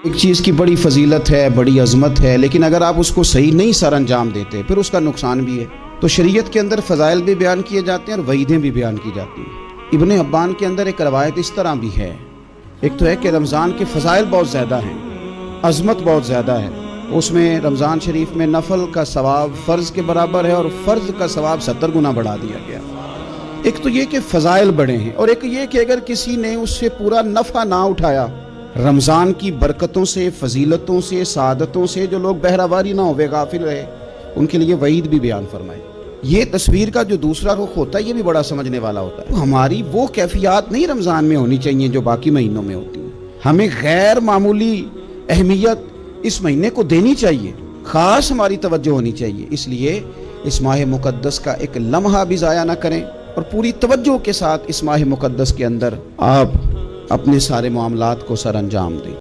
एक चीज़ की बड़ी फजीलत है, बड़ी अजमत है, लेकिन अगर आप उसको सही नहीं सर अंजाम देते फिर उसका नुकसान भी है। तो शरीयत के अंदर फ़ज़ाइल भी बयान किए जाते हैं और वईदें भी बयान की जाती हैं। इब्ने अब्बान के अंदर एक रवायत इस तरह भी है, एक तो है कि रमज़ान के फ़ज़ाइल बहुत ज़्यादा हैं, अज़मत बहुत ज़्यादा है। उसमें रमज़ान शरीफ में नफल का सवाब फ़र्ज़ के बराबर है और फ़र्ज़ का सवाब 70 गुना बढ़ा दिया गया। एक तो ये कि फ़ज़ाइल बड़े हैं और एक ये कि अगर किसी ने उससे पूरा नफ़ा ना उठाया, रमज़ान की बरकतों से, फजीलतों से, सादतों से जो लोग बहरावारी ना हुए, गाफिल रहे, उनके लिए वईद भी बयान फरमाए। ये तस्वीर का जो दूसरा रुख होता है ये भी बड़ा समझने वाला होता है। हमारी वो कैफियत नहीं रमज़ान में होनी चाहिए जो बाकी महीनों में होती है। हमें गैर मामूली अहमियत इस महीने को देनी चाहिए, ख़ास हमारी तवज्जो होनी चाहिए। इसलिए इस माह मुक़द्दस का एक लम्हा भी ज़ाया ना करें और पूरी तवज्जो के साथ इस माह मुक़द्दस के अंदर आप अपने सारे मामलात को सर अंजाम दें।